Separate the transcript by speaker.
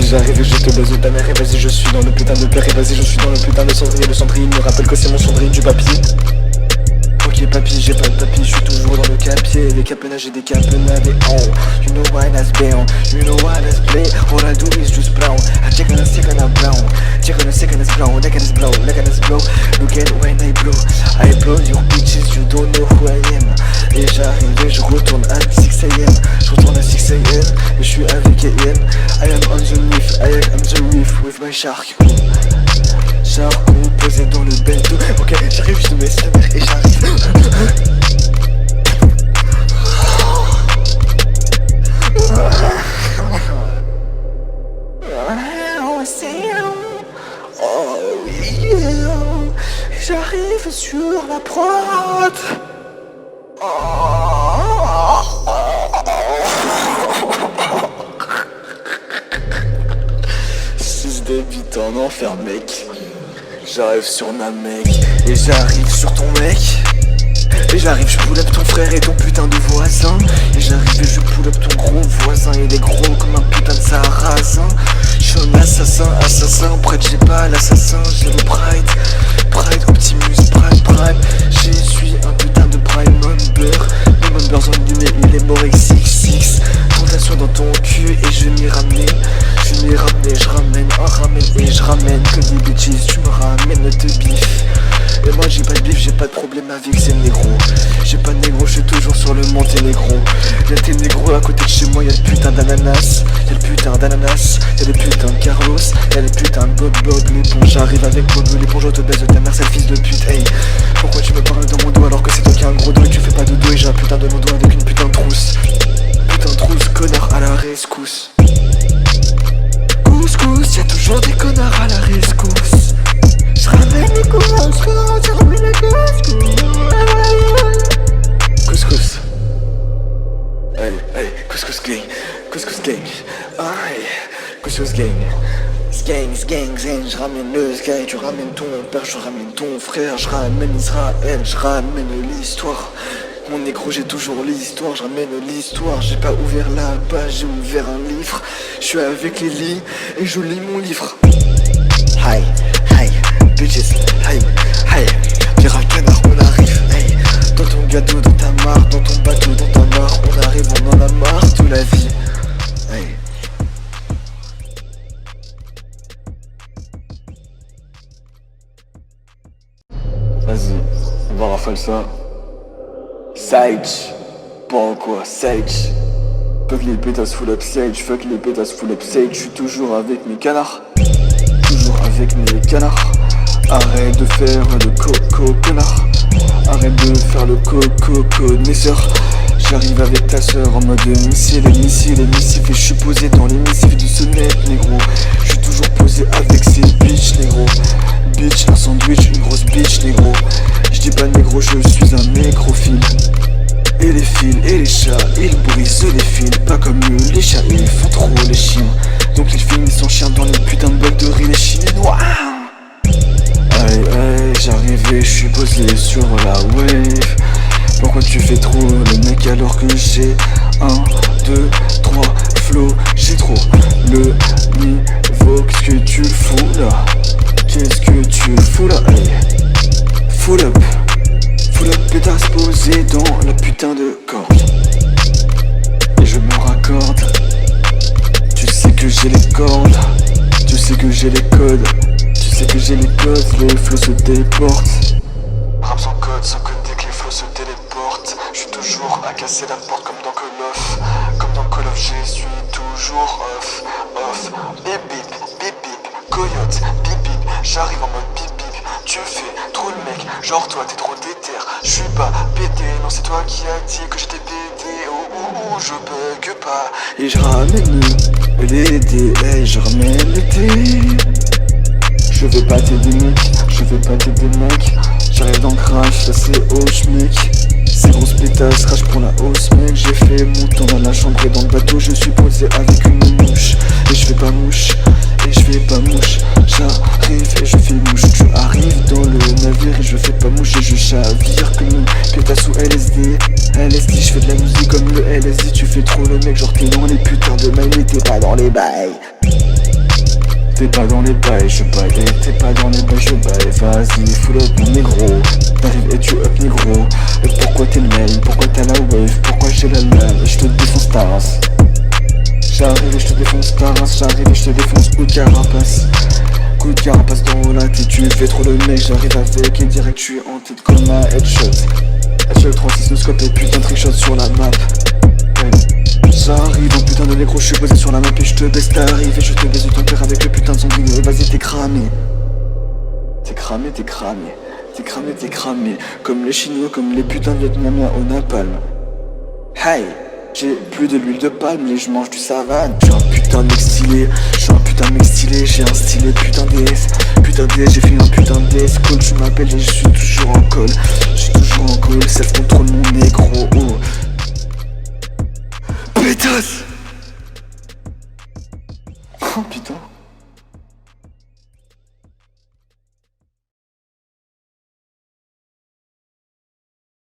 Speaker 1: j'arrive et je te baise ta mère. Et vas-y je suis dans le putain de père. Et vas-y je suis dans le putain de cendrier. Le cendrier me rappelle que c'est mon cendrier du papier. Ok papy, j'ai pas de papy, je suis toujours dans le capier. Des capenages et des capenades. Oh, you know why that's down, you know why that's play. All I do is just brown. I check on a second I'm brown. Check on a second is brown. Like it's blow, like it's blow. Look at when I blow your bitches, you don't know who I am. Et j'arrive et je retourne à 6 AM. Je retourne à 6 AM et je suis avec AM. I am on the reef, I am on the reef with my shark. Shark posé dans le bento. Ok, j'arrive, je te mets sa mère et j'arrive. Oh yeah, j'arrive sur la prod. Six débite en enfer mec. J'arrive sur ma mec. Et j'arrive sur ton mec. Et j'arrive, je pull up ton frère et ton putain de voisin. Et j'arrive et je pull up ton gros voisin. Il est gros comme un putain de sarrasin. Je suis un assassin, prête j'ai pas l'assassin. J'ai le Pride, Optimus, Prime. Je suis un putain de Prime Member. Le member zombie mais il est mort avec 6-6. Tentation dans ton cul et je vais m'y ramener. Je ramène un ramen et je ramène que des bitches. Tu me ramènes de bif. Et moi j'ai pas de bif, j'ai pas de problème avec ces négros. J'ai pas de négro, je suis toujours sur le Monténégro. Y'a tes négros à côté de chez moi, y'a le putain d'ananas. Y'a le putain d'ananas, y'a le putain de Carlos. Y'a le putain de Bob l'éponge. J'arrive avec Bob l'éponge, je te baise de ta mère, sale fils de pute. Hey, pourquoi tu me parles dans mon dos alors que c'est toi qui as un gros dos et tu fais pas de dos. Et j'ai un putain de mon dos avec une putain de trousse. Putain de trousse, connard à la rescousse. Couscous, y'a toujours des connards à la rescousse. J'ramène les couscous, j'ramène les couscous. Couscous. Hey, couscous gang. Aïe, couscous gang. Gang, j'ramène le sky, tu ramènes ton père, je ramène ton frère, je ramène Israël, je ramène l'histoire. Mon négro j'ai toujours l'histoire, je ramène l'histoire. J'ai pas ouvert la page, j'ai ouvert un livre. Je suis avec Lily et je lis mon livre. Hi, bitches, hi. Viens un canard, on arrive, hey. Dans ton gâteau, dans ta mare, dans ton bateau, dans ta mare. On arrive, on en a marre de la vie. Hey. Vas-y, on va rafale ça. Sage, pas quoi, Sage. Fuck les pétasses full up Sage, je suis toujours avec mes canards. Arrête de faire le coco connard. Arrête de faire le coco connaisseur. J'arrive avec ta soeur en mode missile et je suis posé dans les missiles de sonnette négro. Je suis toujours posé avec ces bitches négro. Bitch, un sandwich, une grosse bitch négro. Je dis pas négro, je suis un nécrophile. Et les fils et les chats, ils brisent les fils. Pas comme eux, les chats, ils font trop les chiens. Donc ils finissent en chien dans les putains de blocs de riz, les chinois. Hey, j'arrive et je suis posé sur la wave. Pourquoi tu fais trop le mec alors que j'ai 1, 2, 3 flow. J'ai trop le niveau, qu'est-ce que tu fous là? Hey, full up, pétasse posée dans la putain de corde. Et je me raccorde. Tu sais que j'ai les cordes, tu sais que j'ai les codes, les flots se téléportent. Rap sans code dès que les flots se téléportent. Je suis toujours à casser la porte comme dans Call of, je suis toujours off. Bip bip, coyote, bip bip, j'arrive en mode bip bip. Tu fais trop le mec, genre toi t'es trop déter. Je suis pas pété, non c'est toi qui as dit que j'étais pété. Oh, je bug pas. Et je ramène les dés, hey, je ramène le thé. Je vais pas t'aider mec, j'arrive dans crash, ça c'est au schmick. Ces grosses pétasses, crash pour la hausse mec. J'ai fait mon temps dans la chambre et dans le bateau. Je suis posé avec une mouche. Et je fais pas mouche, j'arrive et je fais mouche. Tu arrives dans le navire et je fais pas mouche. Et je chavire comme une pétasse ou LSD, je fais de la musique comme le LSD. Tu fais trop le mec, genre t'es dans les putains de mailles mais t'es pas dans les bails. t'es pas dans les bails, je baille. T'es pas dans les bails, je baille. Vas-y, full up mon négro. T'arrives et tu up négro. Et pourquoi t'es le main, pourquoi t'as la wave, pourquoi j'ai la lame. Et je te défonce ta race. J'arrive et je te défonce ta race. J'arrive et je te défonce coup de carapace. Coup de carapace dans la tête, tu fais trop le mec. J'arrive avec et direct tu es en tête comme un headshot. Headshot 3-6 no scope et putain de trickshot sur la map. J'arrive en putain de négro, je suis posé sur la map et je te baisse. T'arrives et je te baisse de ton père avec le putain de sanguine. Et vas-y t'es cramé. T'es cramé, t'es cramé. T'es cramé, t'es cramé. Comme les chinois, comme les putains de vietnamiens au napalm. Hey, j'ai plus de l'huile de palme et je mange du savane. J'suis un putain de mec stylé, j'suis un putain de mec stylé. J'ai un stylé putain DS, j'ai fait un putain de DS. Call, tu m'appelles et je suis toujours en call. Je suis toujours en call, self-control mon négro. Oh. Pétasse. Oh putain.